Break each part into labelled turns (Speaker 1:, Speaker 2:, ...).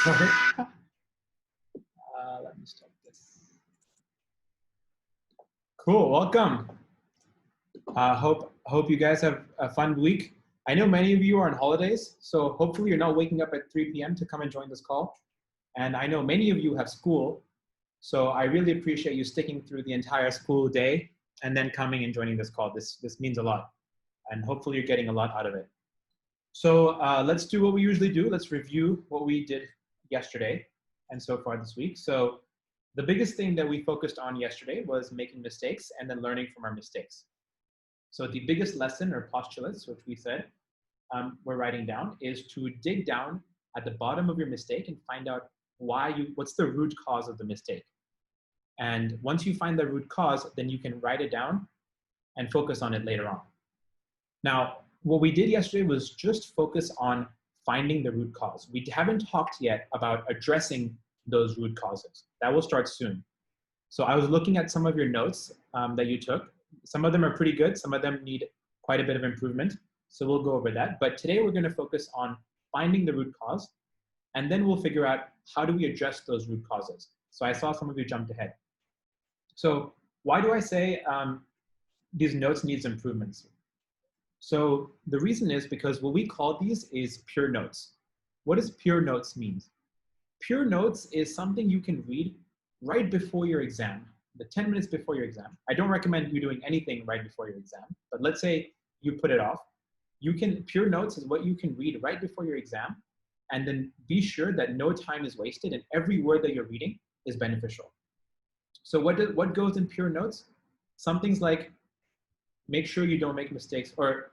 Speaker 1: Sorry. Let me stop this. Cool, welcome. Hope you guys have a fun week. I know many of you are on holidays, so hopefully you're not waking up at 3 p.m. to come and join this call. And I know many of you have school, so I really appreciate you sticking through the entire school day and then coming and joining this call. This means a lot, and hopefully you're getting a lot out of it. So let's do what we usually do. Let's review what we did yesterday and so far this week. So the biggest thing that we focused on yesterday was making mistakes and then learning from our mistakes. So the biggest lesson or postulates, which we said we're writing down, is to dig down at the bottom of your mistake and find out what's the root cause of the mistake. And once you find the root cause, then you can write it down and focus on it later on. Now, what we did yesterday was just focus on finding the root cause. We haven't talked yet about addressing those root causes. That will start soon. So I was looking at some of your notes that you took. Some of them are pretty good. Some of them need quite a bit of improvement. So we'll go over that. But today we're going to focus on finding the root cause, and then we'll figure out how do we address those root causes. So I saw some of you jumped ahead. So why do I say these notes needs improvements? So the reason is because what we call these is pure notes. What does pure notes mean? Pure notes is something you can read right before your exam, the 10 minutes before your exam. I don't recommend you doing anything right before your exam, but let's say you put it off. Pure notes is what you can read right before your exam, and then be sure that no time is wasted and every word that you're reading is beneficial. So what goes in pure notes? Some things like make sure you don't make mistakes, or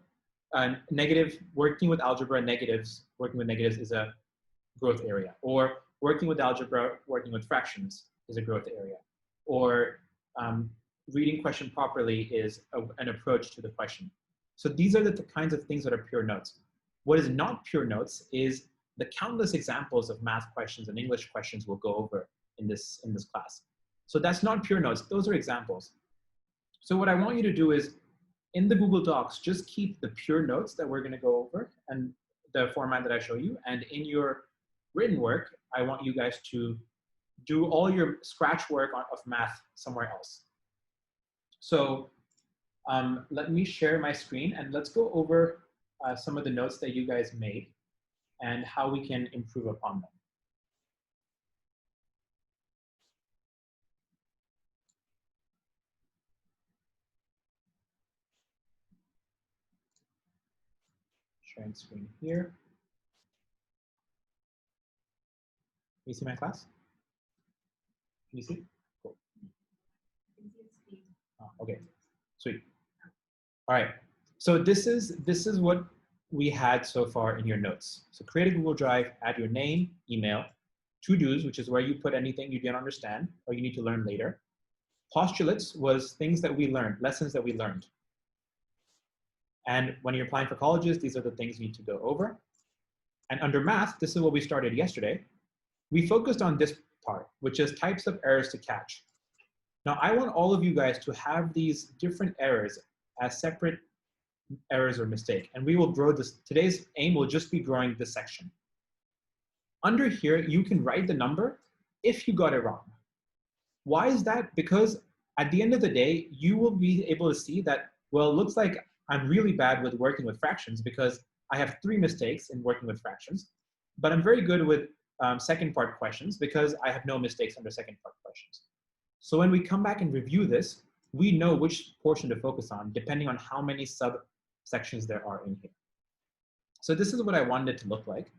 Speaker 1: working with algebra negatives. Working with negatives is a growth area, or working with algebra, working with fractions is a growth area, or reading question properly is an approach to the question. So these are the kinds of things that are pure notes. What is not pure notes is the countless examples of math questions and English questions we'll go over in this class. So that's not pure notes, those are examples. So what I want you to do is, in the Google Docs, just keep the pure notes that we're gonna go over and the format that I show you, and in your written work, I want you guys to do all your scratch work of math somewhere else. So let me share my screen and let's go over some of the notes that you guys made and how we can improve upon them. Sharing screen here. Can you see my class? Can you see? Cool. Oh, okay, sweet. All right, so this is what we had so far in your notes. So create a Google Drive, add your name, email, to-dos, which is where you put anything you didn't understand or you need to learn later. Postulates was things that we learned, lessons that we learned. And when you're applying for colleges, these are the things you need to go over. And under math, this is what we started yesterday. We focused on this part, which is types of errors to catch. Now, I want all of you guys to have these different errors as separate errors or mistake. And we will grow this. Today's aim will just be growing this section. Under here, you can write the number if you got it wrong. Why is that? Because at the end of the day, you will be able to see that, well, it looks like I'm really bad with working with fractions because I have 3 mistakes in working with fractions, but I'm very good with second part questions because I have no mistakes under second part questions. So when we come back and review this, we know which portion to focus on depending on how many subsections there are in here. So this is what I wanted it to look like.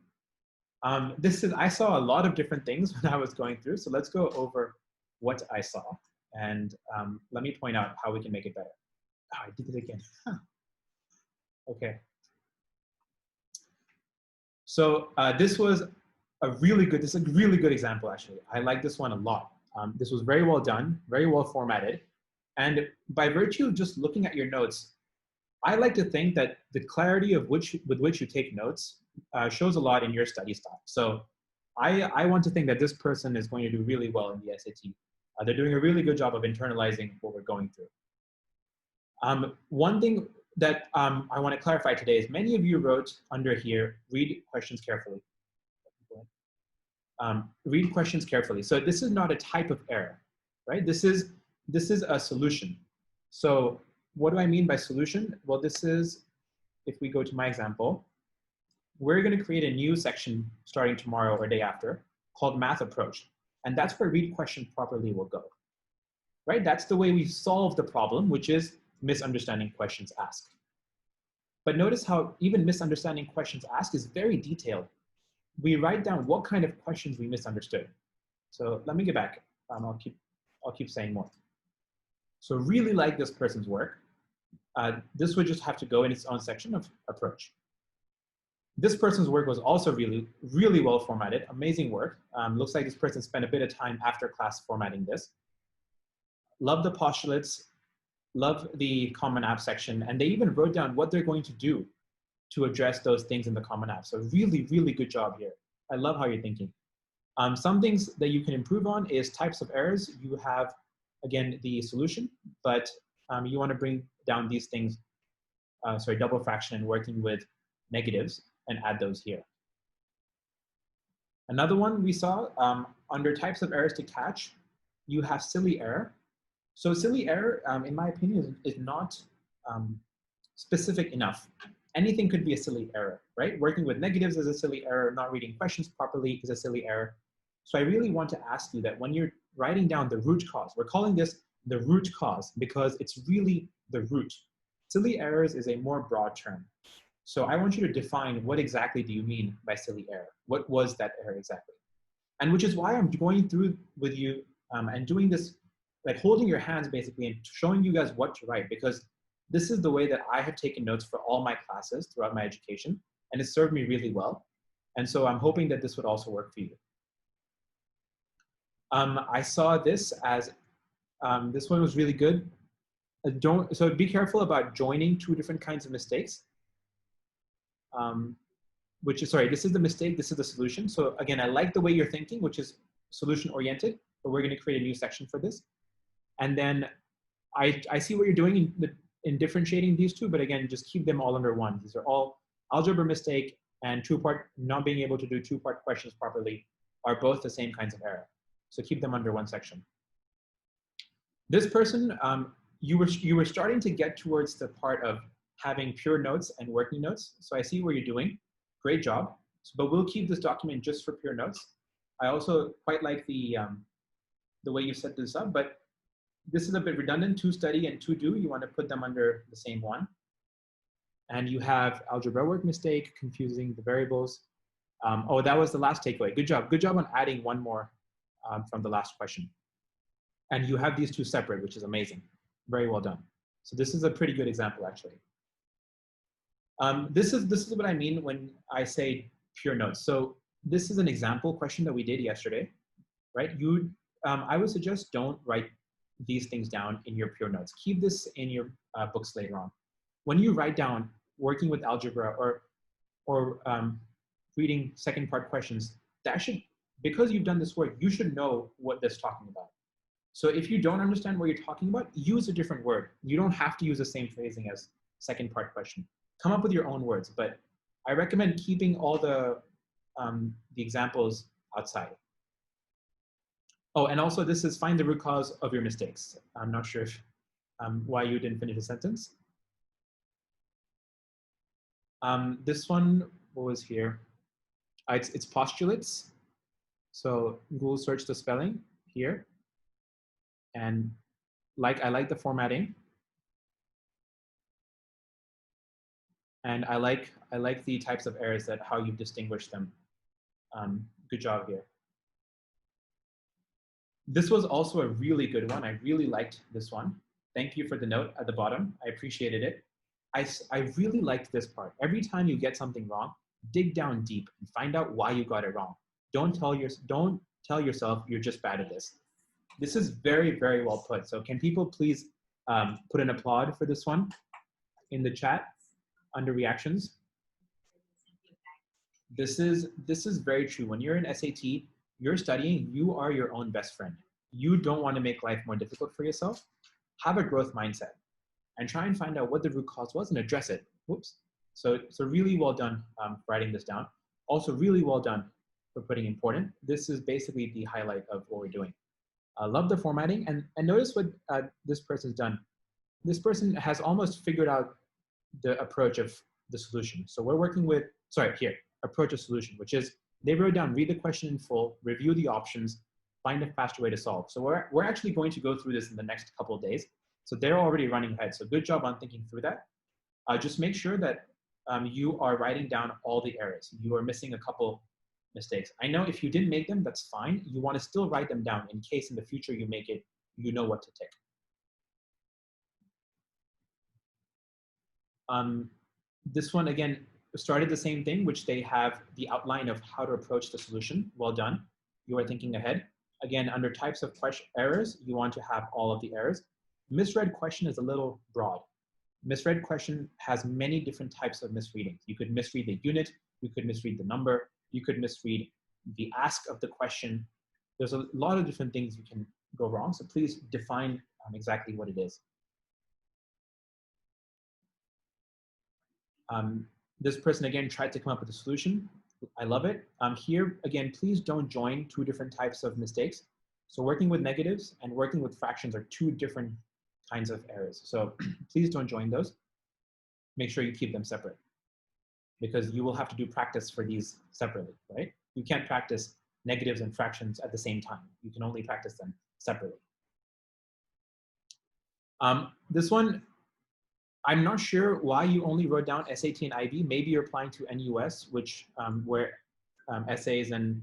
Speaker 1: I saw a lot of different things when I was going through, so let's go over what I saw, and let me point out how we can make it better. Oh, I did it again. Okay. So this is a really good example, actually. I like this one a lot. This was very well done, very well formatted. And by virtue of just looking at your notes, I like to think that the clarity with which you take notes shows a lot in your study style. So I want to think that this person is going to do really well in the SAT. They're doing a really good job of internalizing what we're going through. One thing that I want to clarify today is many of you wrote under here, read questions carefully. read questions carefully. So this is not a type of error, right? This is a solution. So what do I mean by solution? Well, this is, if we go to my example, we're going to create a new section starting tomorrow or day after called Math Approach. And that's where read question properly will go, right? That's the way we solve the problem, which is misunderstanding questions asked. But notice how even misunderstanding questions asked is very detailed. We write down what kind of questions we misunderstood. So let me get back. I'll keep saying more. So really like this person's work. This would just have to go in its own section of approach. This person's work was also really, really well formatted. Amazing work. Looks like this person spent a bit of time after class formatting this. Love the postulates, love the Common App section, and they even wrote down what they're going to do to address those things in the Common App. So really, really good job here. I love how you're thinking. Some things that you can improve on is types of errors. You have, again, the solution, but you want to bring down these things, double fraction and working with negatives and add those here. Another one we saw, under types of errors to catch, you have silly error. So silly error, in my opinion, is not specific enough. Anything could be a silly error, right? Working with negatives is a silly error. Not reading questions properly is a silly error. So I really want to ask you that when you're writing down the root cause, we're calling this the root cause because it's really the root. Silly errors is a more broad term. So I want you to define what exactly do you mean by silly error? What was that error exactly? And which is why I'm going through with you and doing this, like holding your hands basically and showing you guys what to write, because this is the way that I have taken notes for all my classes throughout my education, and it served me really well. And so I'm hoping that this would also work for you. I saw this as, this one was really good. So be careful about joining two different kinds of mistakes. This is the mistake, this is the solution. So again, I like the way you're thinking, which is solution oriented, but we're gonna create a new section for this. And then I see what you're doing in differentiating these two, but again, just keep them all under one. These are all algebra mistake and two-part, not being able to do two-part questions properly are both the same kinds of error. So keep them under one section. This person, you were starting to get towards the part of having pure notes and working notes. So I see what you're doing. Great job. But we'll keep this document just for pure notes. I also quite like the way you set this up, but this is a bit redundant. To study and to do, you want to put them under the same one. And you have algebra work mistake, confusing the variables. Oh, that was the last takeaway. Good job. Good job on adding one more from the last question. And you have these two separate, which is amazing. Very well done. So this is a pretty good example, actually. This is what I mean when I say pure notes. So this is an example question that we did yesterday, right? I would suggest don't write these things down in your pure notes. Keep this in your books later on. When you write down working with algebra or reading second part questions, because you've done this work, you should know what this is talking about. So if you don't understand what you're talking about, use a different word. You don't have to use the same phrasing as second part question. Come up with your own words, but I recommend keeping all the examples outside. Oh, and also this is find the root cause of your mistakes. I'm not sure if, why you didn't finish the sentence. This one, what was here? It's postulates. So Google search the spelling here. And I like the formatting. And I like the types of errors that how you've distinguished them. Good job here. This was also a really good one. I really liked this one. Thank you for the note at the bottom. I appreciated it. I really liked this part. Every time you get something wrong, dig down deep and find out why you got it wrong. Don't tell yourself you're just bad at this. This is very, very well put. So can people please put an applaud for this one in the chat under reactions? This is very true. When you're in SAT, you're studying, you are your own best friend. You don't want to make life more difficult for yourself. Have a growth mindset and try and find out what the root cause was and address it. Whoops. So really well done writing this down. Also really well done for putting important. This is basically the highlight of what we're doing. Love the formatting, and notice what this person's done. This person has almost figured out the approach of the solution. So we're working with, sorry, here, approach a solution, which is they wrote down, read the question in full, review the options, find a faster way to solve. So we're actually going to go through this in the next couple of days. So they're already running ahead. So good job on thinking through that. Just make sure that you are writing down all the errors. You are missing a couple mistakes. I know if you didn't make them, that's fine. You want to still write them down in case in the future you make it, you know what to tick. This one, again, started the same thing, which they have the outline of how to approach the solution. Well done. You are thinking ahead. Again, under types of question errors, you want to have all of the errors. Misread question is a little broad. Misread question has many different types of misreadings. You could misread the unit, you could misread the number, you could misread the ask of the question. There's a lot of different things you can go wrong, so please define exactly what it is. This person, again, tried to come up with a solution. I love it. Here, again, please don't join two different types of mistakes. So working with negatives and working with fractions are two different kinds of errors. So please don't join those. Make sure you keep them separate because you will have to do practice for these separately, right? You can't practice negatives and fractions at the same time. You can only practice them separately. This one, I'm not sure why you only wrote down SAT and IB. Maybe you're applying to NUS, which where essays and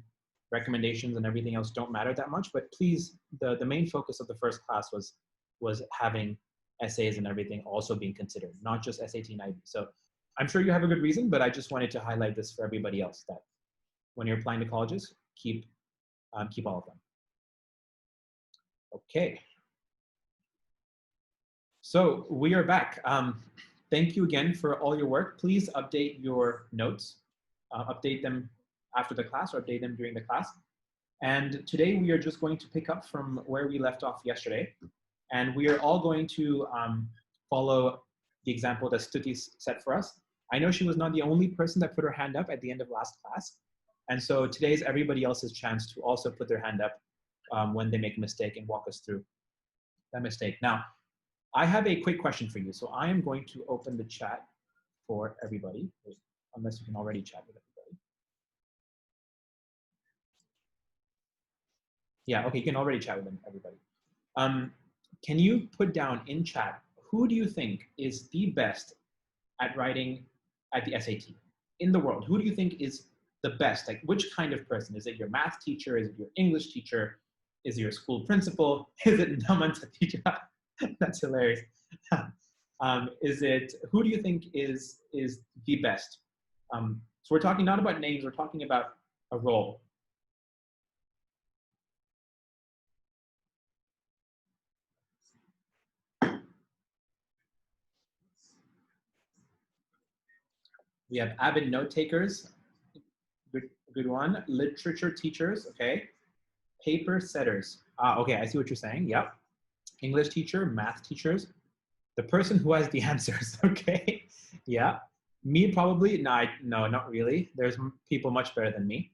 Speaker 1: recommendations and everything else don't matter that much. But please, the main focus of the first class was having essays and everything also being considered, not just SAT and IB. So I'm sure you have a good reason, but I just wanted to highlight this for everybody else that when you're applying to colleges, keep all of them. Okay. So we are back. Thank you again for all your work. Please update your notes, update them after the class or update them during the class. And today we are just going to pick up from where we left off yesterday. And we are all going to follow the example that Stuti set for us. I know she was not the only person that put her hand up at the end of last class. And so today is everybody else's chance to also put their hand up when they make a mistake and walk us through that mistake. Now, I have a quick question for you. So I am going to open the chat for everybody, unless you can already chat with everybody. Yeah, okay, you can already chat with everybody. Can you put down in chat, who do you think is the best at writing at the SAT in the world? Who do you think is the best? Like, which kind of person? Is it your math teacher? Is it your English teacher? Is it your school principal? Is it Namanta teacher? That's hilarious. Who do you think is the best? So we're talking not about names, we're talking about a role. We have avid note takers, good one. Literature teachers, okay. Paper setters. Okay, I see what you're saying, yep. English teacher, math teachers. The person who has the answers, okay. Yeah, me probably, no, not really. There's people much better than me.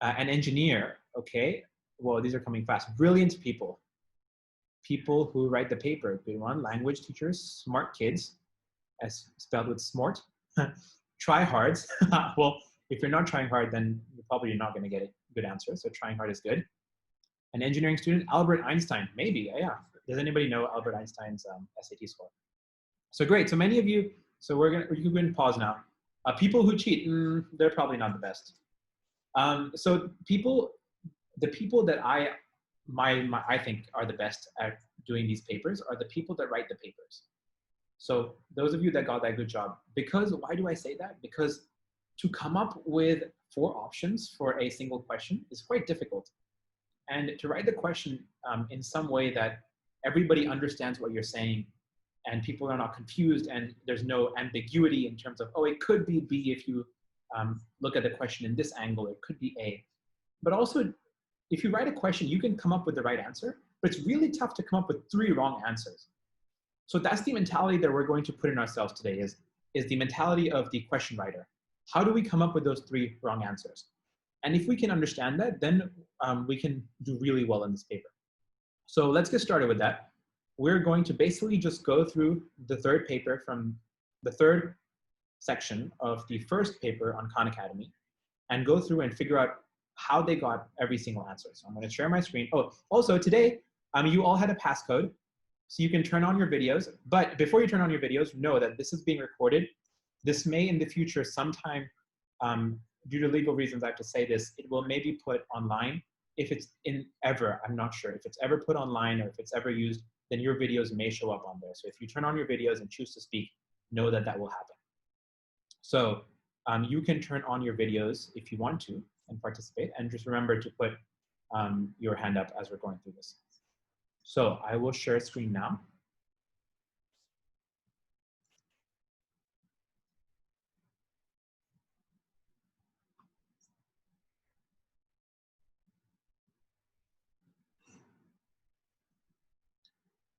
Speaker 1: An engineer, okay. Well, these are coming fast. Brilliant people. People who write the paper, good one. Language teachers, smart kids, as spelled with smart. Tryhards. Well, if you're not trying hard, then you're probably not going to get a good answer. So trying hard is good. An engineering student, Albert Einstein, maybe, yeah. Does anybody know Albert Einstein's SAT score? So great, so many of you, so you can pause now. People who cheat, they're probably not the best. So the people that I think are the best at doing these papers are the people that write the papers. So those of you that got that, good job. Because, why do I say that? Because to come up with 4 options for a single question is quite difficult. And to write the question in some way that everybody understands what you're saying and people are not confused and there's no ambiguity in terms of, oh, it could be B if you look at the question in this angle, it could be A. But also, if you write a question, you can come up with the right answer, but it's really tough to come up with 3 wrong answers. So that's the mentality that we're going to put in ourselves today is the mentality of the question writer. How do we come up with those 3 wrong answers? And if we can understand that, then we can do really well in this paper. So let's get started with that. We're going to basically just go through the third paper from the third section of the first paper on Khan Academy and go through and figure out how they got every single answer. So I'm going to share my screen. Oh, also today, you all had a passcode, so you can turn on your videos. But before you turn on your videos, know that this is being recorded. This may in the future sometime, due to legal reasons, I have to say this, it will maybe put online. If it's ever, I'm not sure, if it's ever put online or if it's ever used, then your videos may show up on there. So if you turn on your videos and choose to speak, know that that will happen. So you can turn on your videos if you want to and participate, and just remember to put your hand up as we're going through this. So I will share screen now.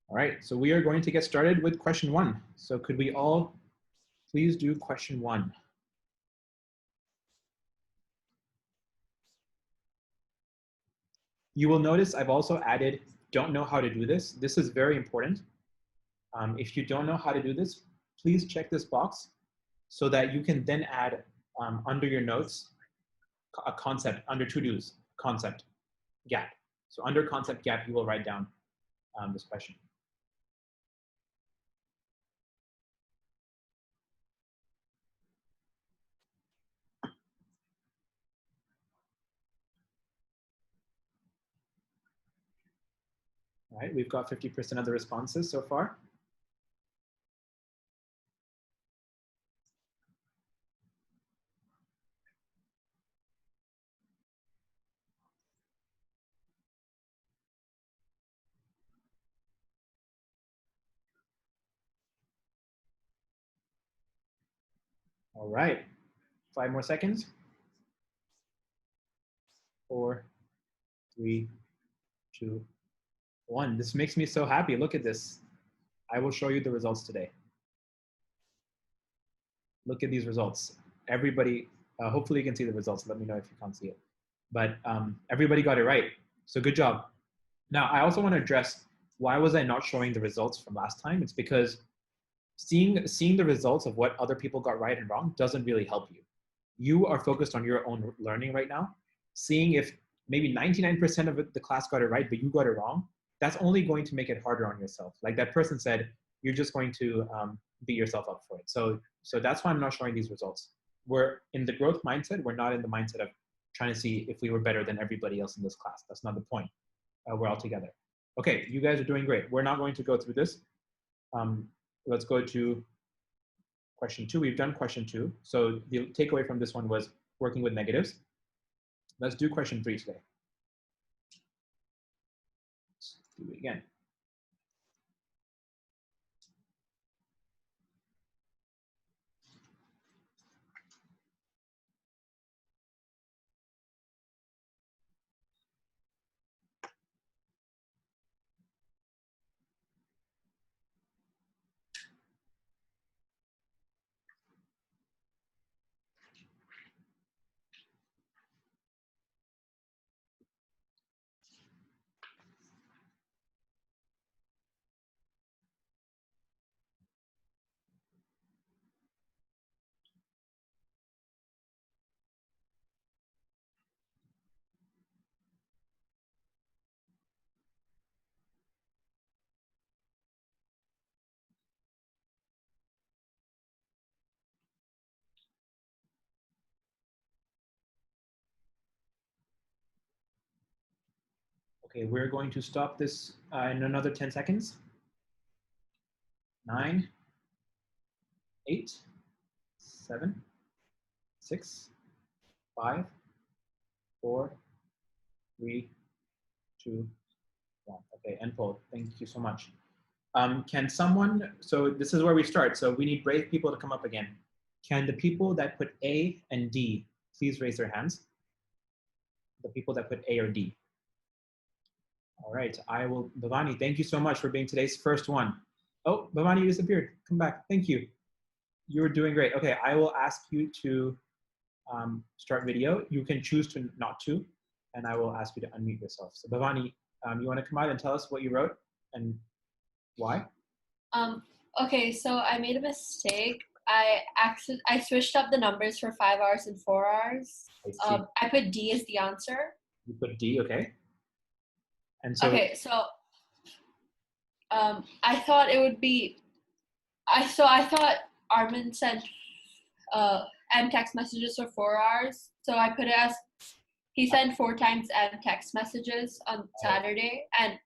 Speaker 1: All right, so we are going to get started with question 1. So could we all please do question 1? You will notice I've also added, don't know how to do this. This is very important. If you don't know how to do this, please check this box so that you can then add under your notes a concept under to-dos, concept gap. So under concept gap, you will write down this question. All right, we've got 50% of the responses so far. All right, 5 more seconds. 4, 3, 2, 1. This makes me so happy. Look at this. I will show you the results today. Look at these results. Everybody, hopefully you can see the results. Let me know if you can't see it. But everybody got it right. So good job. Now, I also want to address why was I not showing the results from last time? It's because seeing the results of what other people got right and wrong doesn't really help you. You are focused on your own learning right now. Seeing if maybe 99% of the class got it right, but you got it wrong, that's only going to make it harder on yourself. Like that person said, you're just going to beat yourself up for it. So that's why I'm not showing these results. We're in the growth mindset. We're not in the mindset of trying to see if we were better than everybody else in this class. That's not the point. We're all together. Okay, you guys are doing great. We're not going to go through this. Let's go to question 2. We've done question 2. So the takeaway from this one was working with negatives. Let's do question 3 today. Let's do it again. Okay, we're going to stop this in another 10 seconds. 9, 8, 7, 6, 5, 4, 3, 2, 1. Okay, end poll. Thank you so much. Can someone, so this is where we start. So we need brave people to come up again. Can the people that put A and D please raise their hands? The people that put A or D. All right, I will, Bhavani, thank you so much for being today's first one. Oh, Bhavani, you disappeared. Come back. Thank you. You were doing great. Okay, I will ask you to start video. You can choose to not to, and I will ask you to unmute yourself. So Bhavani, you want to come out and tell us what you wrote and why?
Speaker 2: Okay, so I made a mistake. I switched up the numbers for 5 hours and 4 hours.
Speaker 1: I see.
Speaker 2: I put D as the answer.
Speaker 1: You put D, okay. And so,
Speaker 2: okay, so I thought it would be. I thought Armin sent M text messages for 4 hours, so I put it as he sent 4 times M text messages on Saturday, and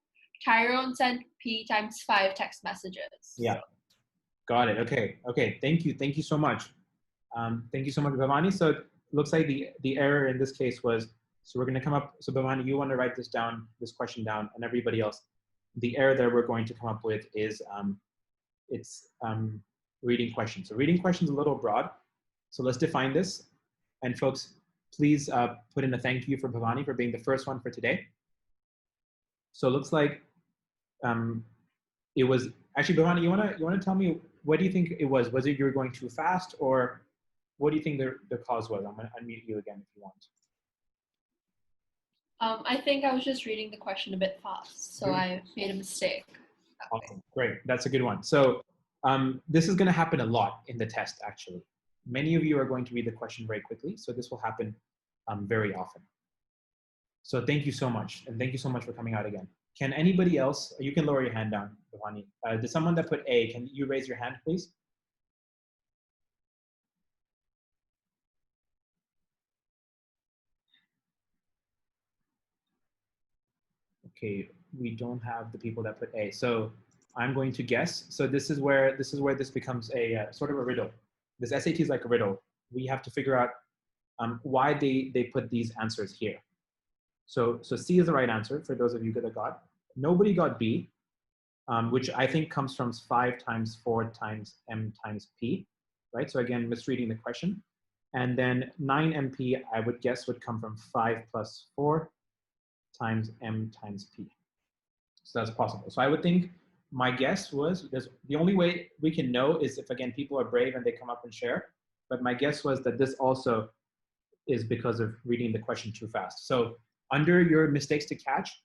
Speaker 2: Tyrone sent P times 5 text messages.
Speaker 1: Yeah, got it. Okay, okay. Thank you so much. Thank you so much, Bhavani. So it looks like the error in this case was, so we're going to come up, so Bhavani, you want to write this down, this question down, and everybody else. The error that we're going to come up with is reading questions. So reading questions is a little broad. So let's define this. And folks, please put in a thank you for Bhavani for being the first one for today. So it looks like it was, actually Bhavani, you wanna tell me, what do you think it was? Was it you were going too fast, or what do you think the cause was? I'm gonna unmute you again if you want.
Speaker 2: I think I was just reading the question a bit fast, so I made a mistake.
Speaker 1: Awesome, great, that's a good one. So this is gonna happen a lot in the test, actually. Many of you are going to read the question very quickly, so this will happen very often. So thank you so much, and thank you so much for coming out again. Can anybody else, you can lower your hand down, Bhavani. Did someone that put A, can you raise your hand, please? Okay, we don't have the people that put A. So I'm going to guess. So this is where this becomes a sort of a riddle. This SAT is like a riddle. We have to figure out why they put these answers here. So C is the right answer for those of you that got. Nobody got B, which I think comes from 5 times 4 times M times P, right? So again, misreading the question. And then 9MP, I would guess, would come from 5 plus 4 times M times P. So that's possible. So I would think, my guess was, the only way we can know is if, again, people are brave and they come up and share. But my guess was that this also is because of reading the question too fast. So under your mistakes to catch,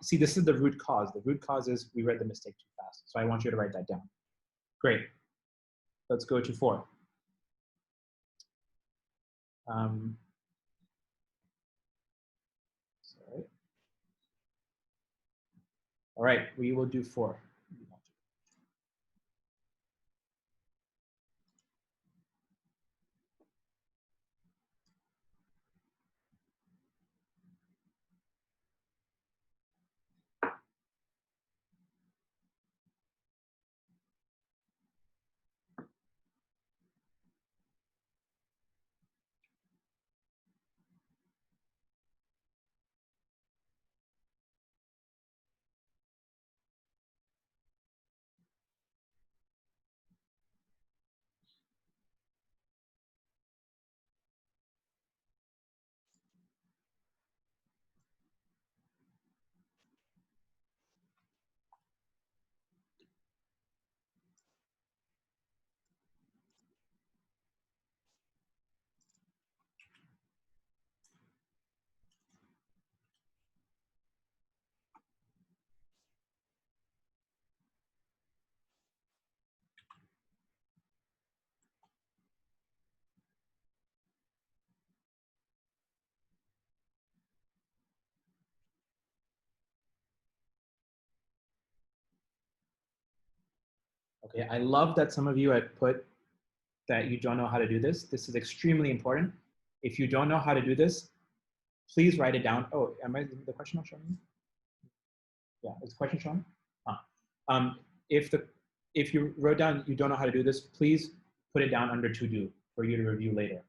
Speaker 1: see, this is the root cause. The root cause is we read the mistake too fast. So I want you to write that down. Great. Let's go to 4. Sorry. All right, we will do 4. Okay, I love that some of you have put that you don't know how to do this. This is extremely important. If you don't know how to do this, please write it down. Oh, the question not showing? Yeah, is the question showing? If you wrote down you don't know how to do this, please put it down under to do for you to review later.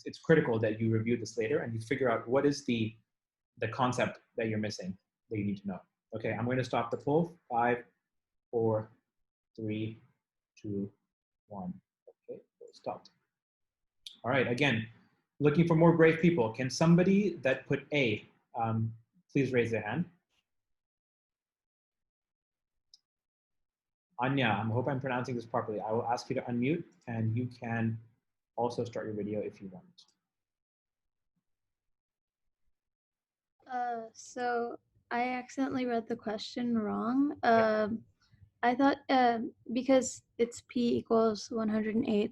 Speaker 1: It's critical that you review this later and you figure out what is the concept that you're missing that you need to know. Okay, I'm going to stop the poll. 5, 4, 3, 2, 1. Okay, stopped. All right, again, looking for more brave people. Can somebody that put A, please raise their hand? Anya, I hope I'm pronouncing this properly. I will ask you to unmute and you can also start your video if you want.
Speaker 3: So I accidentally read the question wrong.
Speaker 1: Okay.
Speaker 3: I thought because it's P equals 108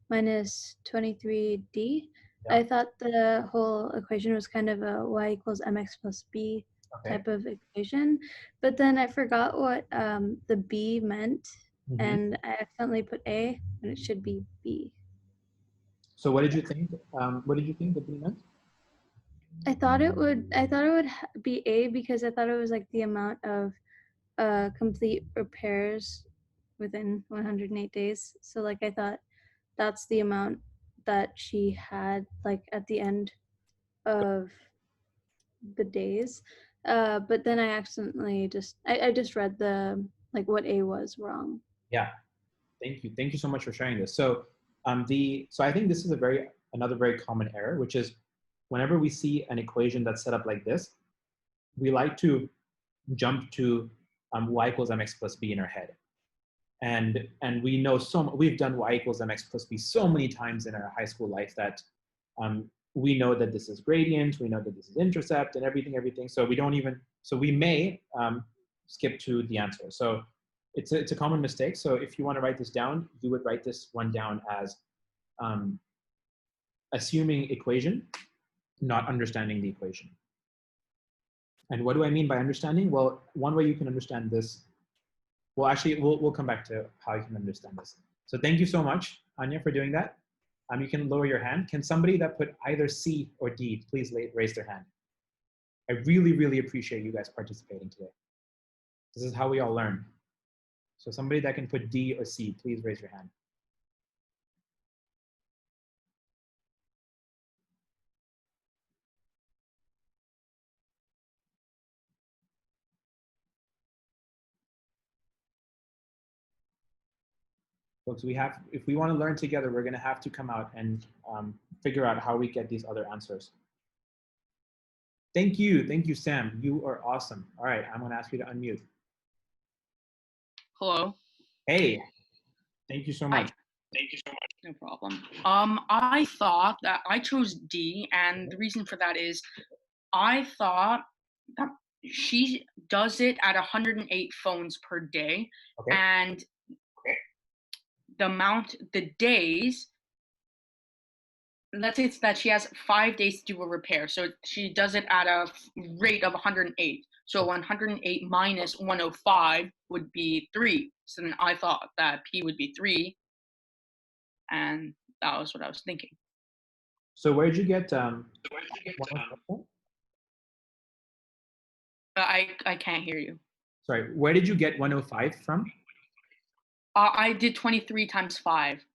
Speaker 3: minus 23D,
Speaker 1: Yeah.
Speaker 3: I thought the whole equation was kind of a y equals mx plus b
Speaker 1: Okay.
Speaker 3: type of equation. But then I forgot what the b meant, and I accidentally put a, and it should be b.
Speaker 1: So what did you think? What did you think the B meant?
Speaker 3: I thought it would be a because I thought it was like the amount of complete repairs within 108 days. So like I thought that's the amount that she had like at the end of the days. But then I accidentally I just read the like what A was wrong.
Speaker 1: Yeah. Thank you. Thank you so much for sharing this. So so I think this is another very common error, which is whenever we see an equation that's set up like this, we like to jump to y equals mx plus b in our head. And we know we've done y equals mx plus b so many times in our high school life that we know that this is gradient, we know that this is intercept and everything. So we may skip to the answer. So it's a common mistake. So if you want to write this down, you would write this one down as assuming equation, not understanding the equation. And what do I mean by understanding? Well, one way you can understand this, well, actually, we'll come back to how you can understand this. So thank you so much, Anya, for doing that. You can lower your hand. Can somebody that put either C or D please raise their hand? I really, really appreciate you guys participating today. This is how we all learn. So somebody that can put D or C, please raise your hand. Folks, if we want to learn together, we're going to have to come out and figure out how we get these other answers. Thank you, Sam. You are awesome. All right, I'm going to ask you to unmute.
Speaker 4: Hello.
Speaker 1: Hey, thank you so much.
Speaker 4: Hi. Thank you so much. No problem. I thought that I chose D, and the reason for that is I thought that she does it at 108 phones per day,
Speaker 1: Okay.
Speaker 4: and the days, let's say it's that she has 5 days to do a repair, so she does it at a rate of 108. So 108 minus 105 would be 3. So then I thought that P would be 3, and that was what I was thinking.
Speaker 1: So where did you get
Speaker 4: I can't hear you.
Speaker 1: Sorry, where did you get 105 from?
Speaker 4: I did 23 times 5.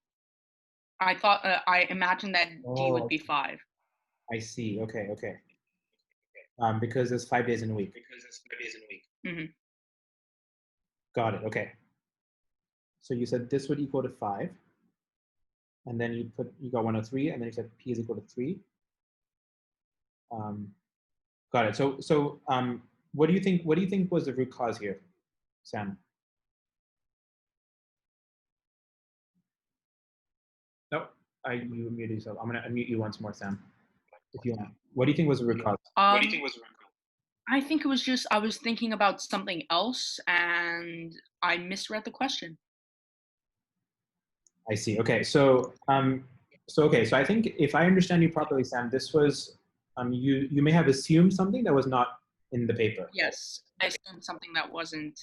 Speaker 4: I thought I imagined that D would be 5.
Speaker 1: I see. Okay. Because it's 5 days in a week.
Speaker 4: Mm-hmm.
Speaker 1: Got it. Okay. So you said this would equal to 5, and then you got 103, and then you said P is equal to 3. Got it. So what do you think was the root cause here, Sam? Nope. You muted yourself. I'm gonna unmute you once more, Sam, if you want. What do you think was the root cause?
Speaker 4: I think it was just I was thinking about something else, and I misread the question.
Speaker 1: I see. Okay. So I think if I understand you properly, Sam, this was you may have assumed something that was not in the paper.
Speaker 4: Yes, I assumed something that wasn't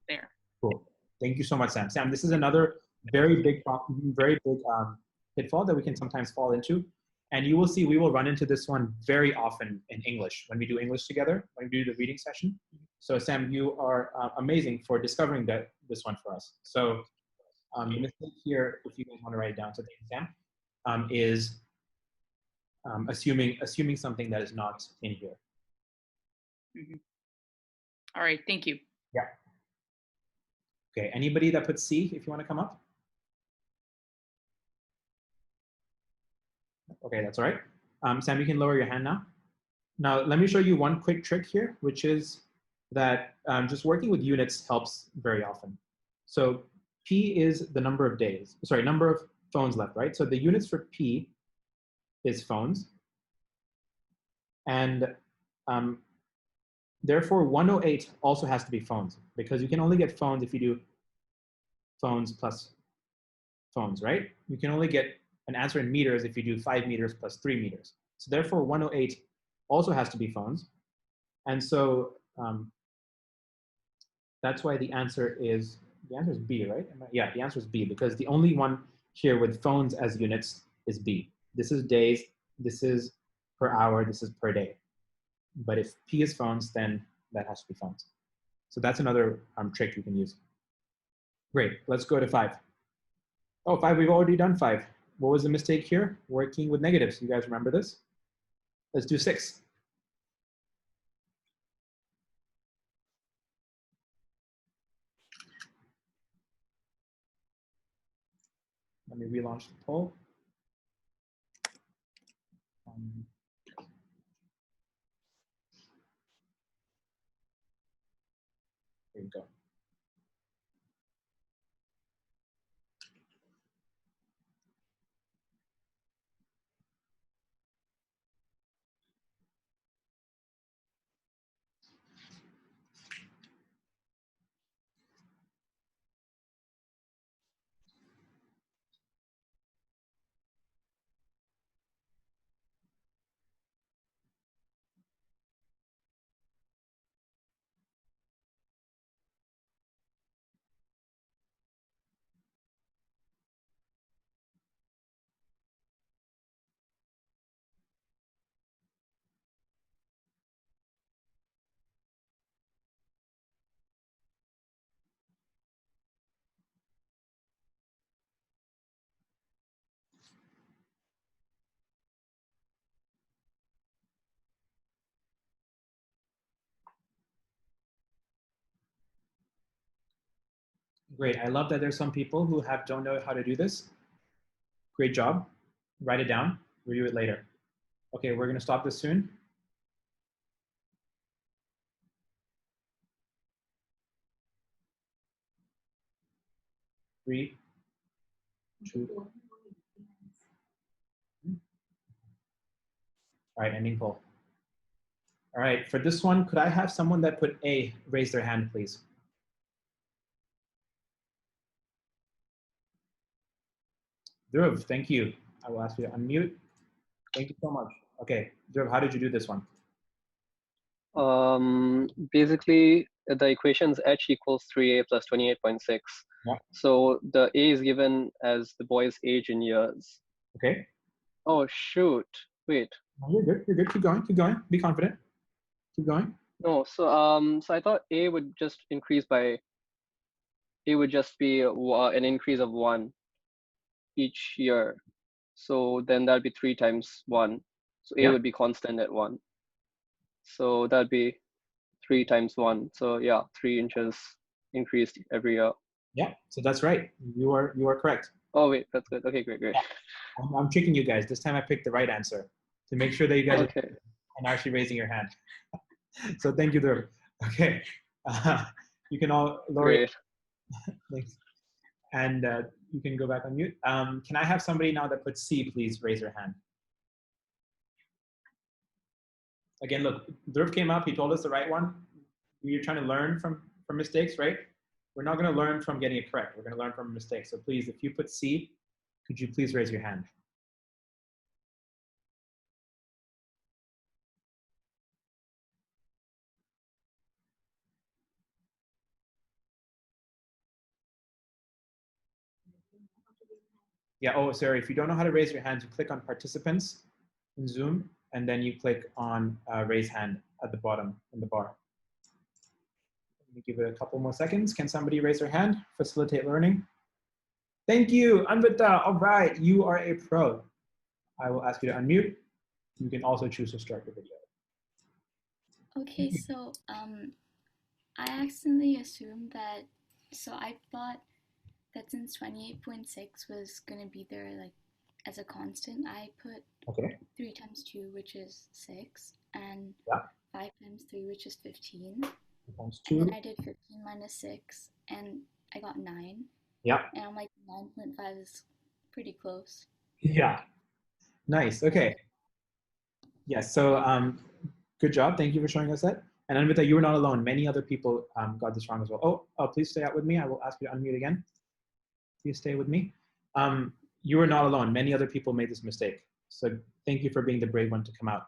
Speaker 4: there.
Speaker 1: Cool. Thank you so much, Sam. Sam, this is another very big pitfall that we can sometimes fall into. And you will see we will run into this one very often in English when we do English together, when we do the reading session. So Sam, you are amazing for discovering this one for us. So the mistake here, if you guys want to write it down, so thank you, Sam, is assuming something that is not in here.
Speaker 4: Mm-hmm. All right, thank you.
Speaker 1: Yeah. Okay, anybody that puts C, if you want to come up? Okay, that's all right. Sam, you can lower your hand now. Now, let me show you one quick trick here, which is that just working with units helps very often. So P is the number of days, number of phones left, right? So the units for P is phones. And therefore, 108 also has to be phones, because you can only get phones if you do phones plus phones, right? You can only get an answer in meters if you do 5 meters plus 3 meters. So therefore, 108 also has to be phones. And so that's why the answer is B, right? Yeah, the answer is B, because the only one here with phones as units is B. This is days, this is per hour, this is per day. But if P is phones, then that has to be phones. So that's another trick you can use. Great, let's go to 5. Oh, 5, we've already done 5. What was the mistake here? Working with negatives. You guys remember this? Let's do 6. Let me relaunch the poll. Here we go. Great, I love that there's some people who don't know how to do this. Great job. Write it down, review it later. Okay, we're gonna stop this soon. Three, two. All right, ending poll. All right, for this one, could I have someone that put A raise their hand, please? Dhruv, thank you. I will ask you to unmute. Thank you so much. Okay, Dhruv, how did you do this one?
Speaker 5: Basically, the equation is h equals 3a plus 28.6.
Speaker 1: Yeah.
Speaker 5: So the a is given as the boy's age in years.
Speaker 1: Okay.
Speaker 5: Oh, shoot. Wait.
Speaker 1: No, you're good. You're good. Keep going. Keep going. Be confident. Keep going.
Speaker 5: No, so I thought a would just increase by, it would just be an increase of 1 each year. So then that'd be 3 times 1. So a
Speaker 1: Yeah.
Speaker 5: would be constant at 1. So that'd be 3 times 1. So yeah, 3 inches increased every year.
Speaker 1: Yeah. So that's right. You are correct.
Speaker 5: Oh wait, that's good. Okay, great.
Speaker 1: Yeah. I'm tricking you guys. This time I picked the right answer to make sure that you guys
Speaker 5: Okay.
Speaker 1: are actually raising your hand. So thank you, Dhruv. Okay. You can all lower your thanks. And you can go back on mute. Can I have somebody now that puts C, please raise your hand? Again, look, Dhruv came up, he told us the right one. We're trying to learn from mistakes, right? We're not gonna learn from getting it correct. We're gonna learn from mistakes. So please, if you put C, could you please raise your hand? Yeah, oh, sorry, if you don't know how to raise your hands, you click on participants in Zoom, and then you click on raise hand at the bottom in the bar. Let me give it a couple more seconds. Can somebody raise their hand? Facilitate learning. Thank you, Anvita. All right, you are a pro. I will ask you to unmute. You can also choose to start the video.
Speaker 6: Okay, so I accidentally assumed that, so I thought that since 28.6 was gonna be there like as a constant, I put 3 times 2, which is 6, and 5 times 3, which is 15.
Speaker 1: Times 2.
Speaker 6: And then I did 15 minus 6, and I got 9.
Speaker 1: Yeah.
Speaker 6: And I'm like, 9.5 is pretty close.
Speaker 1: Yeah. Nice. Okay. Yes. So good job. Thank you for showing us that. And Anvita, you were not alone. Many other people got this wrong as well. Oh, please stay out with me. I will ask you to unmute again. Please stay with me. You were not alone. Many other people made this mistake. So thank you for being the brave one to come out.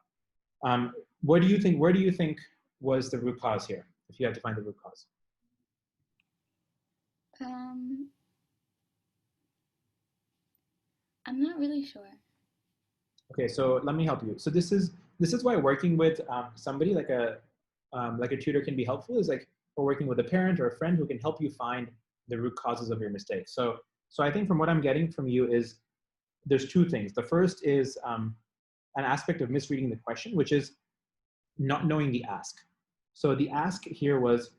Speaker 1: What do you think? Where do you think was the root cause here? If you had to find the root cause.
Speaker 6: I'm not really sure.
Speaker 1: Okay, so let me help you. So this is why working with somebody like a tutor can be helpful. Is like we're working with a parent or a friend who can help you find the root causes of your mistakes. So I think from what I'm getting from you is there's two things. The first is an aspect of misreading the question, which is not knowing the ask. So the ask here was,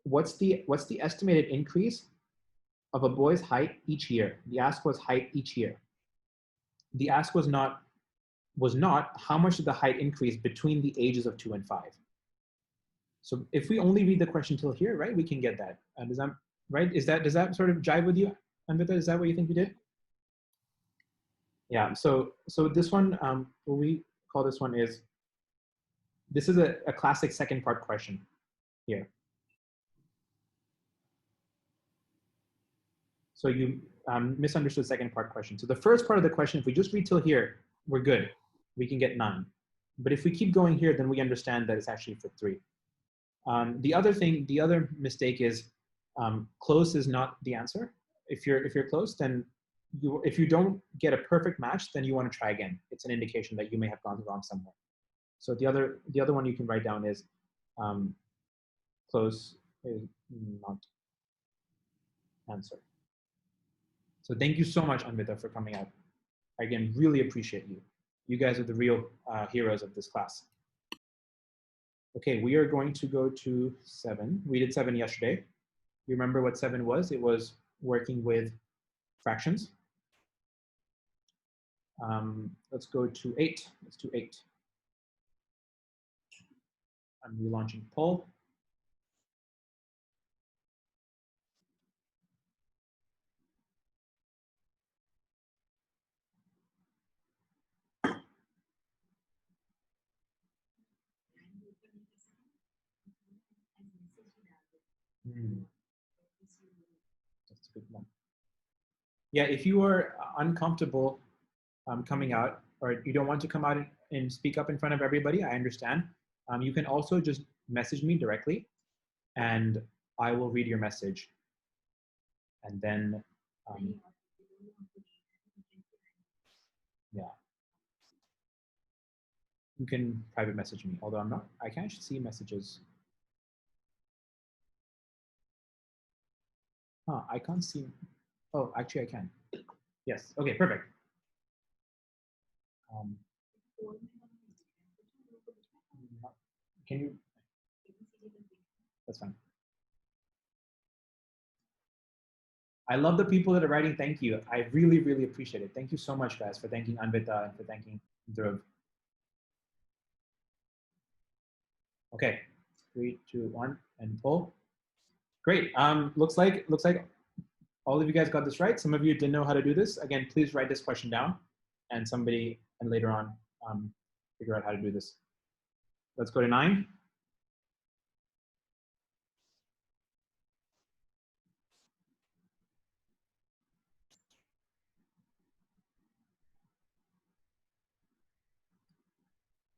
Speaker 1: what's the estimated increase of a boy's height each year? The ask was height each year. The ask was not how much did the height increase between the ages of 2 and 5. So if we only read the question till here, right, we can get that. Does that right? Does that sort of jive with you, Anvita? Is that what you think you did? Yeah. So this one, what we call this one is, this is a classic second part question here. So you misunderstood the second part question. So the first part of the question, if we just read till here, we're good. We can get 9. But if we keep going here, then we understand that it's actually for 3. The other mistake is close is not the answer. If you're close, then if you don't get a perfect match, then you want to try again. It's an indication that you may have gone wrong somewhere. So the other one you can write down is close is not answer. So thank you so much, Anvita, for coming out. I again really appreciate you. You guys are the real heroes of this class. Okay, we are going to go to 7. We did 7 yesterday. You remember what 7 was? It was working with fractions. Let's go to 8. Let's do 8. I'm relaunching poll. That's a good one. Yeah, if you are uncomfortable coming out, or you don't want to come out and speak up in front of everybody, I understand. You can also just message me directly, and I will read your message. And then, yeah, you can private message me. Although I can't see messages. Huh, I can't see. Oh, actually, I can. Yes. Okay. Perfect. Can you? That's fine. I love the people that are writing thank you. I really, really appreciate it. Thank you so much, guys, for thanking Anvita and for thanking Dhruv. Okay, 3, 2, 1, and pull. Great. Looks like all of you guys got this right. Some of you didn't know how to do this. Again, please write this question down, and later on figure out how to do this. Let's go to 9.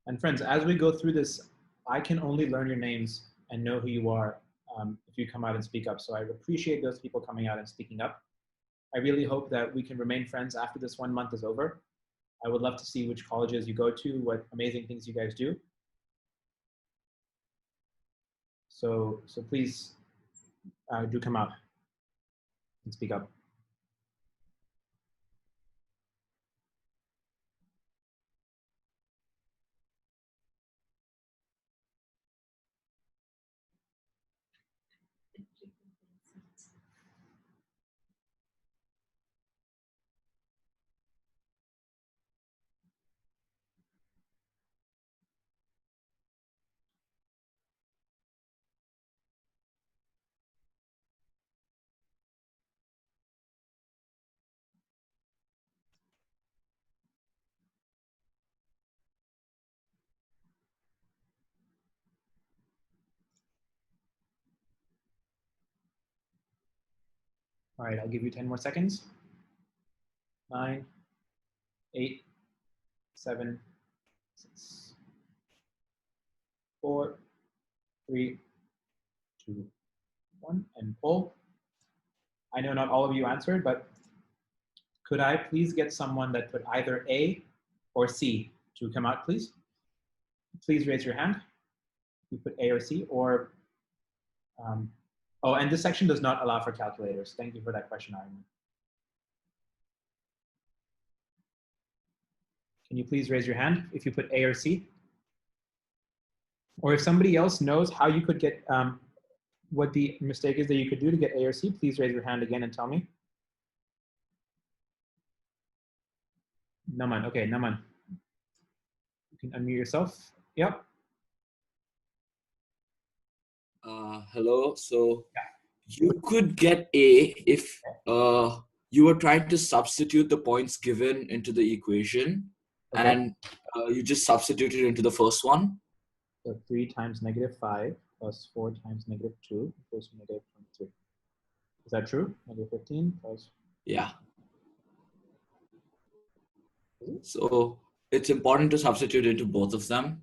Speaker 1: And friends, as we go through this, I can only learn your names and know who you are if you come out and speak up. So I appreciate those people coming out and speaking up. I really hope that we can remain friends after this 1 month is over. I would love to see which colleges you go to, what amazing things you guys do. So please do come out and speak up. All right, I'll give you 10 more seconds. 9, 8, 7, 6, 4, 3, 2, 1, and pull. I know not all of you answered, but could I please get someone that put either A or C to come out, please? Please raise your hand. You put A or C, or oh, and this section does not allow for calculators. Thank you for that question, Armin. Can you please raise your hand if you put A or C? Or if somebody else knows how you could get, what the mistake is that you could do to get A or C, please raise your hand again and tell me. Naman, okay, Naman. You can unmute yourself. Yep.
Speaker 7: Hello. So you could get A if you were trying to substitute the points given into the equation,
Speaker 1: Okay.
Speaker 7: and you just substituted into the first one.
Speaker 1: So 3 times -5 plus 4 times -2 equals -23. Is that true? -15 plus.
Speaker 7: Yeah. So it's important to substitute into both of them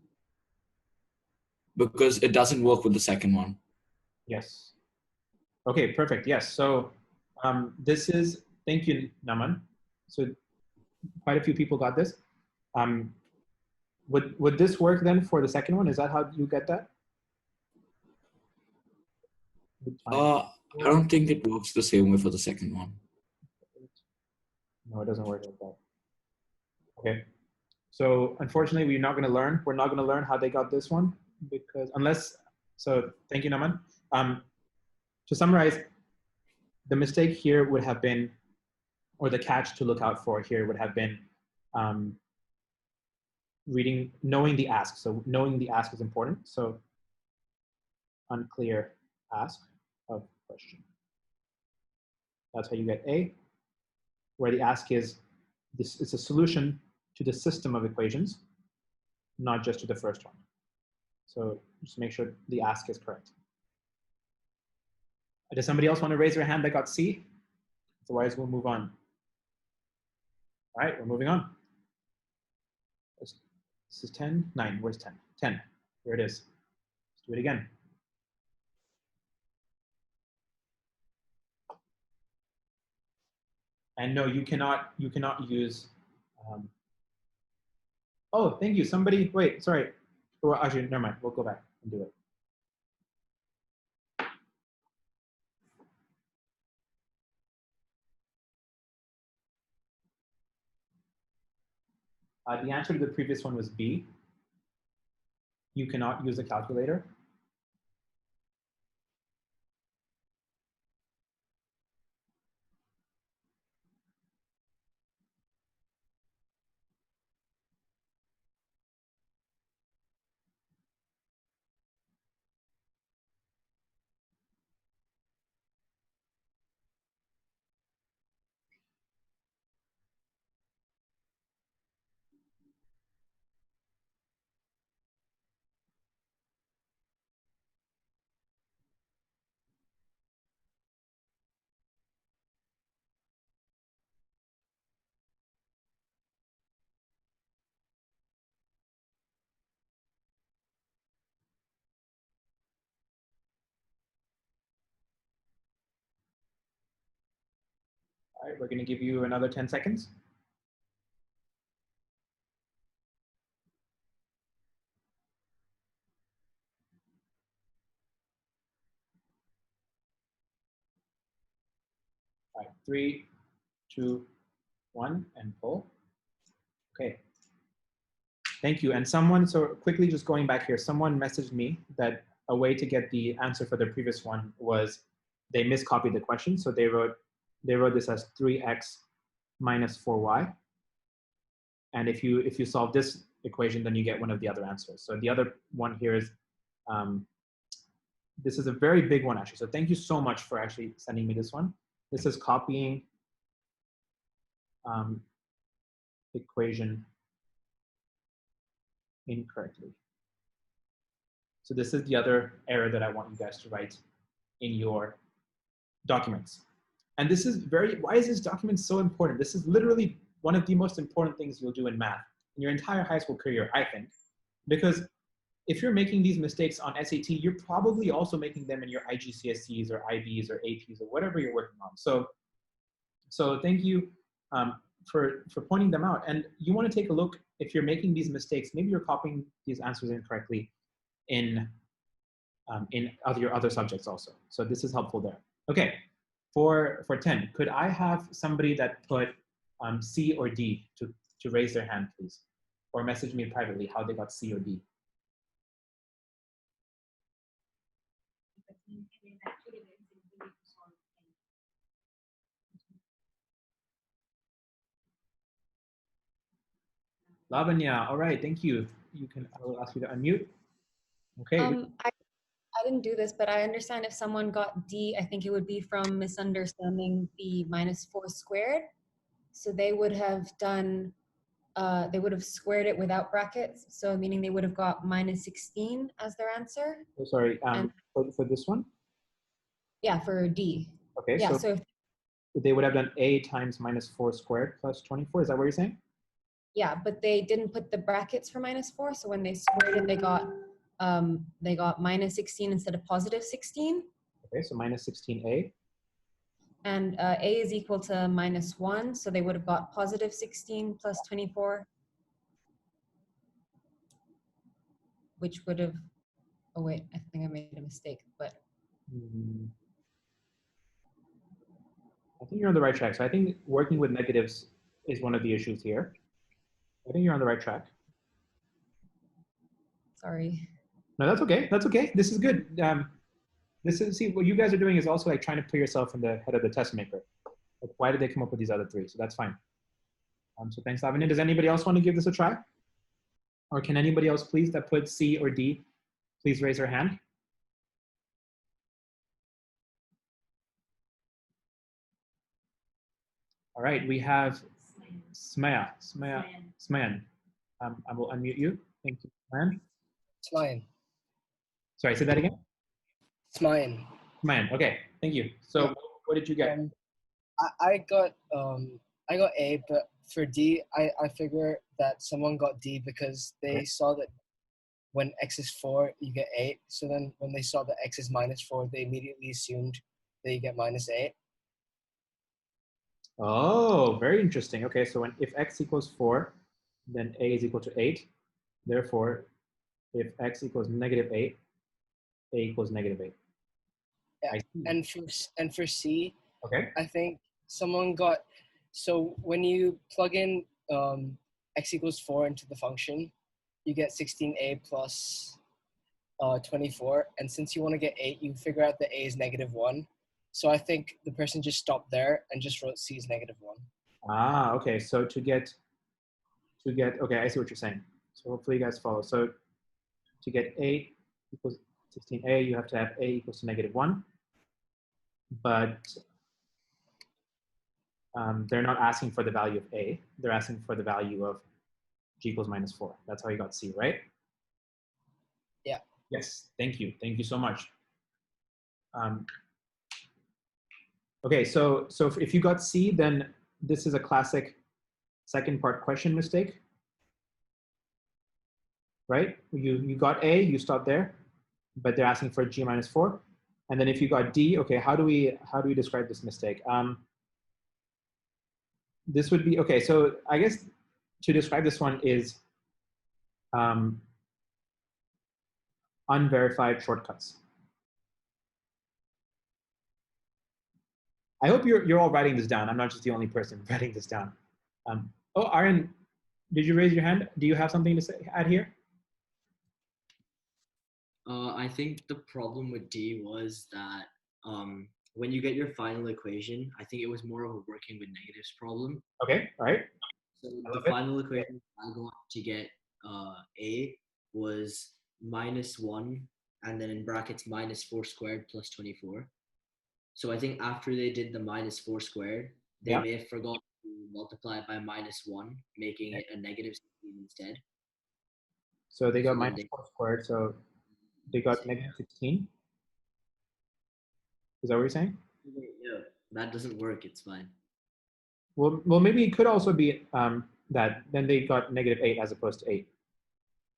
Speaker 7: because it doesn't work with the second one.
Speaker 1: Yes. Okay, perfect. Yes. So this is, thank you, Naman. So quite a few people got this. Would this work then for the second one? Is that how you get that?
Speaker 7: I don't think it works the same way for the second one.
Speaker 1: No, it doesn't work like that. Okay. So unfortunately, we're not going to learn. We're not going to learn how they got this one because unless, so thank you, Naman. To summarize, the mistake here would have been, or the catch to look out for here would have been knowing the ask. So knowing the ask is important. So unclear ask of question. That's how you get A, where the ask is, this is a solution to the system of equations, not just to the first one. So just make sure the ask is correct. Does somebody else want to raise their hand that got C? Otherwise, we'll move on. All right, we're moving on. This is 10, 9, where's 10? 10, here it is. Let's do it again. And no, you cannot use, oh, thank you, somebody, wait, sorry. Well, actually, never mind, we'll go back and do it. The answer to the previous one was B. You cannot use a calculator. All right, we're gonna give you another 10 seconds. All right, 3, 2, 1, and pull. Okay. Thank you. And someone, so quickly just going back here, someone messaged me that a way to get the answer for the previous one was they miscopied the question. So they wrote this as 3x minus 4y. And if you solve this equation, then you get one of the other answers. So the other one here is, this is a very big one actually. So thank you so much for actually sending me this one. This is copying equation incorrectly. So this is the other error that I want you guys to write in your documents. And this is why is this document so important? This is literally one of the most important things you'll do in math in your entire high school career, I think. Because if you're making these mistakes on SAT, you're probably also making them in your IGCSEs or IBs or APs or whatever you're working on. So thank you for pointing them out. And you want to take a look, if you're making these mistakes, maybe you're copying these answers incorrectly in your other subjects also. So this is helpful there. Okay, for 10, could I have somebody that put C or D to raise their hand, please? Or message me privately how they got C or D. Lavanya, all right, thank you. I will ask you to unmute. Okay.
Speaker 8: I didn't do this, but I understand if someone got D, I think it would be from misunderstanding the -4 squared. So they would have done, they would have squared it without brackets. So meaning they would have got -16 as their answer.
Speaker 1: Oh, sorry, for this one?
Speaker 8: Yeah, for D.
Speaker 1: Okay,
Speaker 8: yeah,
Speaker 1: so they would have done A times -4 squared plus 24. Is that what you're saying?
Speaker 8: Yeah, but they didn't put the brackets for -4. So when they squared it, they got -16 instead of +16.
Speaker 1: Okay, so -16A.
Speaker 8: And A is equal to -1. So they would have got +16 plus 24. Which would have, oh wait, I think I made a mistake, but.
Speaker 1: I think you're on the right track. So I think working with negatives is one of the issues here. I think you're on the right track.
Speaker 8: Sorry.
Speaker 1: No, that's okay. That's okay. This is good. See, what you guys are doing is also like trying to put yourself in the head of the test maker. Like, why did they come up with these other three? So that's fine. So thanks, Lavanya. Does anybody else want to give this a try? Or can anybody else please that put C or D, please raise their hand? All right, we have Smayan. I will unmute you. Thank you, Smayan.
Speaker 9: Smayan.
Speaker 1: Sorry, say that again.
Speaker 9: Smayan.
Speaker 1: Smayan. Okay, thank you. So, what did you get?
Speaker 9: I got A, but for D, I figure that someone got D because they saw that when x is 4, you get 8. So then when they saw that x is -4, they immediately assumed that you get -8.
Speaker 1: Oh, very interesting. Okay, so if x equals 4, then A is equal to 8. Therefore, if x equals -8, A equals -8.
Speaker 9: Yeah, and for C,
Speaker 1: okay,
Speaker 9: I think someone got, so when you plug in x equals 4 into the function, you get 16A plus 24. And since you want to get 8, you figure out that A is -1. So I think the person just stopped there and just wrote C is -1.
Speaker 1: Ah, okay. So to get, okay, I see what you're saying. So hopefully you guys follow. So to get 8 equals 16A, you have to have A equals to -1. But they're not asking for the value of A. They're asking for the value of G equals -4. That's how you got C, right?
Speaker 9: Yeah.
Speaker 1: Yes, thank you. Thank you so much. Okay, so if you got C, then this is a classic second part question mistake, right? You got A, you stop there, but they're asking for G -4. And then if you got D, okay, how do we describe this mistake? This would be, okay, so I guess to describe this one is unverified shortcuts. I hope you're all writing this down. I'm not just the only person writing this down. Oh, Aaron, did you raise your hand? Do you have something to add here?
Speaker 10: I think the problem with D was that when you get your final equation, I think it was more of a working with negatives problem.
Speaker 1: Okay, all right.
Speaker 10: So the final equation I got to get A was -1, and then in brackets -4 squared plus 24. So I think after they did the -4 squared, they may have forgotten to multiply it by -1, making it a -16 instead.
Speaker 1: So they got -4 squared, so they got -16. Is that what you're saying?
Speaker 10: Yeah. that doesn't work. It's fine.
Speaker 1: Well, maybe it could also be that then they got -8 as opposed to 8.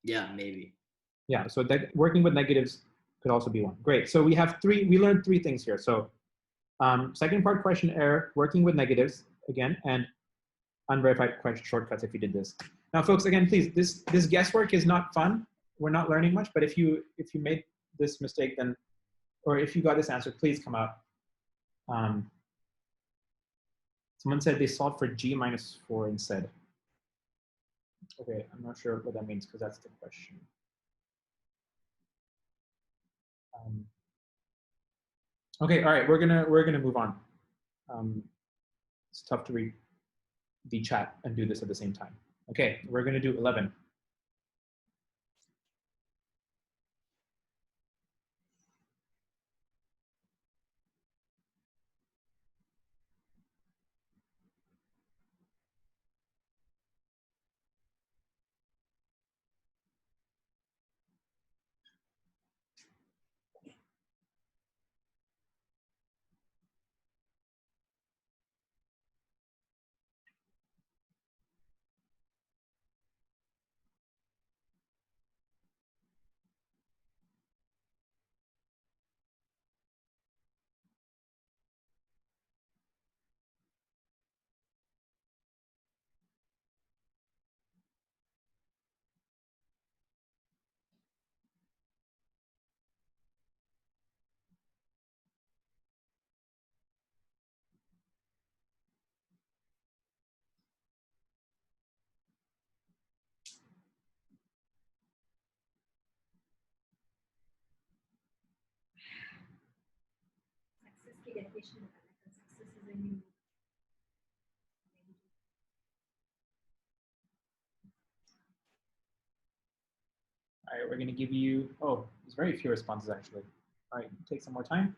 Speaker 10: Yeah, maybe.
Speaker 1: Yeah, so that working with negatives could also be one. Great. So we learned three things here. So second part question error, working with negatives again, and unverified question shortcuts if you did this. Now, folks, again, please, this guesswork is not fun. We're not learning much, but if you made this mistake, then, or if you got this answer, please come out. Someone said they solved for G minus 4 instead. Okay, I'm not sure what that means because that's the question. Okay, all right, we're gonna move on. It's tough to read the chat and do this at the same time. Okay, we're gonna do 11. All right, we're gonna give you, oh, there's very few responses actually. All right, take some more time.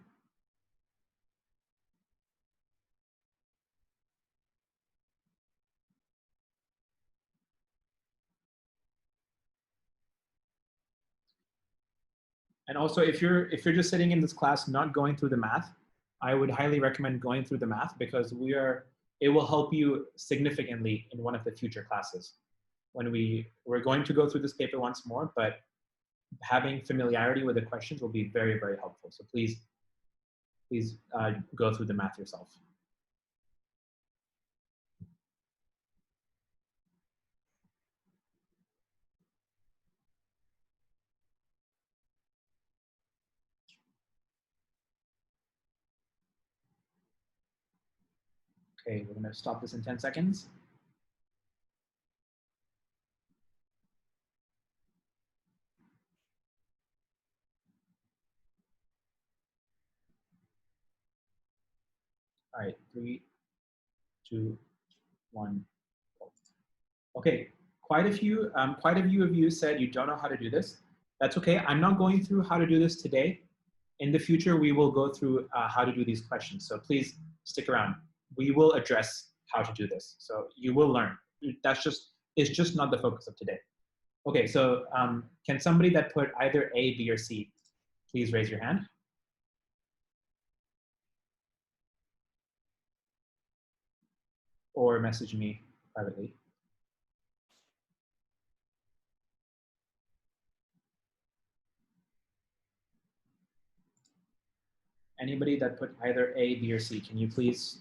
Speaker 1: And also, if you're just sitting in this class not going through the math, I would highly recommend going through the math because it will help you significantly in one of the future classes. When we're going to go through this paper once more, but having familiarity with the questions will be very, very helpful. So please go through the math yourself. Okay, we're gonna stop this in 10 seconds. All right, 3, 2, 1. Okay, quite a few of you said you don't know how to do this. That's okay. I'm not going through how to do this today. In the future, we will go through how to do these questions. So please stick around. We will address how to do this. So you will learn. It's just not the focus of today. Okay, so can somebody that put either A, B, or C, please raise your hand? Or message me privately. Anybody that put either A, B, or C, can you please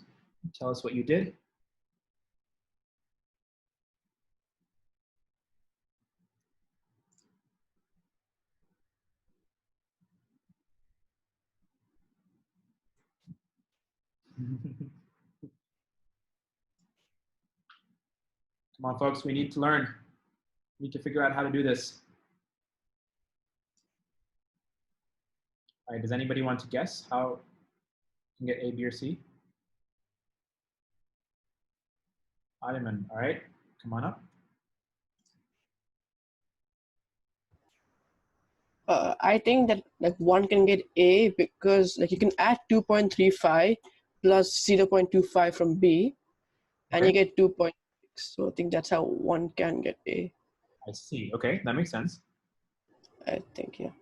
Speaker 1: tell us what you did? Come on, folks, we need to learn. We need to figure out how to do this. All right, does anybody want to guess how you can get A, B, or C? Ottoman, all right, come on up.
Speaker 11: I think that like one can get A because like you can add 2.35 plus 0.25 from B, and you get 2.6. So I think that's how one can get A.
Speaker 1: I see. Okay, that makes sense.
Speaker 11: I think, yeah.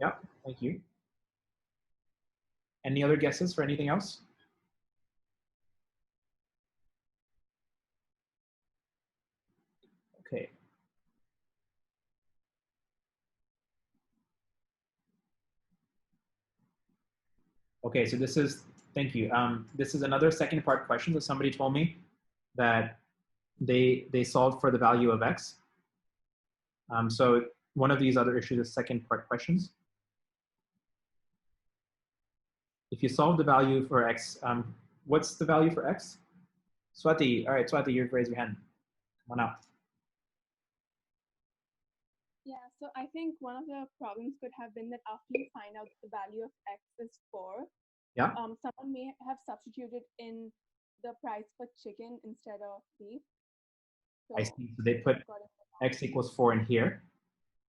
Speaker 1: Yep, thank you. Any other guesses for anything else? Okay, so this is, thank you. This is another second part question that somebody told me that they solved for the value of x. So one of these other issues is second part questions. If you solve the value for x, what's the value for x? Swati, all right, Swati, you've raised your hand. Come on up.
Speaker 12: Yeah, so I think one of the problems could have been that after you find out the value of x is 4,
Speaker 1: Yeah.
Speaker 12: Someone may have substituted in the price for chicken instead of beef.
Speaker 1: I see. So they put x equals 4 in here.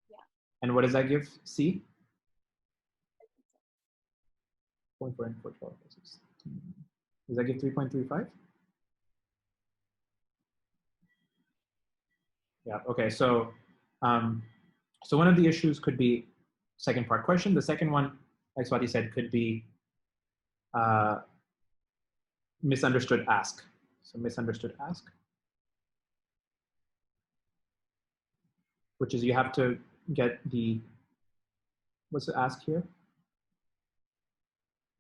Speaker 12: Yeah.
Speaker 1: And what does that give C? 0.4 and 4, 12, 16. Does that give 3.35? Yeah, okay, so so one of the issues could be second part question. The second one, like Swati said, could be misunderstood ask. So misunderstood ask, which is you have to get the, what's the ask here?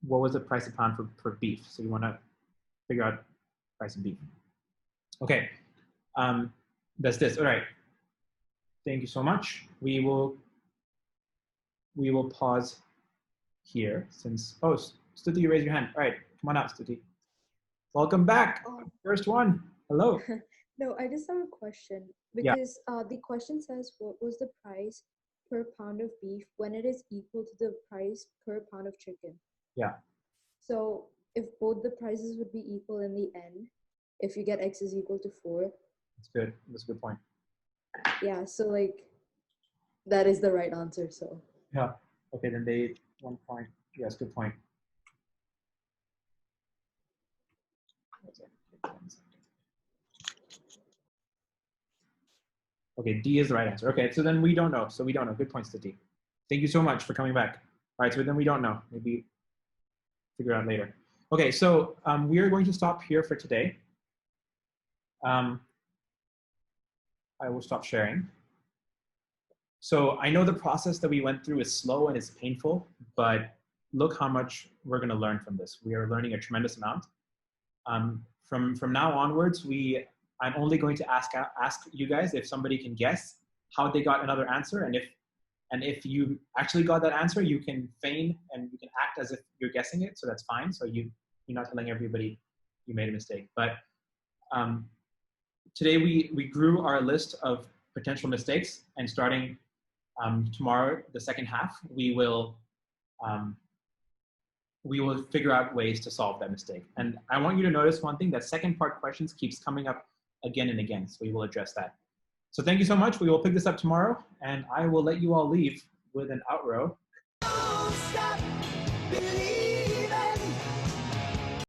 Speaker 1: What was the price a pound for beef? So you want to figure out price of beef. Okay, that's this. All right. Thank you so much. We will pause here since, oh, Stuti, you raised your hand. All right, come on up, Stuti. Welcome back. First one. Hello.
Speaker 13: No, I just have a question
Speaker 1: Yeah.
Speaker 13: because the question says what was the price per pound of beef when it is equal to the price per pound of chicken.
Speaker 1: Yeah.
Speaker 13: So if both the prices would be equal in the end, if you get x is equal to 4.
Speaker 1: That's good. That's a good point.
Speaker 13: Yeah, so like that is the right answer. So
Speaker 1: Yeah. Okay, then they 1 point. Yes, good point. Okay, D is the right answer. Okay, so then we don't know. So we don't know. Good points to D. Thank you so much for coming back. All right, so then we don't know. Maybe figure out later. Okay, so we are going to stop here for today. I will stop sharing. So I know the process that we went through is slow and it's painful, but look how much we're going to learn from this. We are learning a tremendous amount. From now onwards, I'm only going to ask you guys if somebody can guess how they got another answer, and if you actually got that answer, you can feign and you can act as if you're guessing it. So that's fine. So you're not telling everybody you made a mistake. But today we grew our list of potential mistakes, and starting tomorrow, the second half, we will figure out ways to solve that mistake. And I want you to notice one thing, that second part questions keeps coming up again and again. So we will address that. So thank you so much. We will pick this up tomorrow, and I will let you all leave with an outro.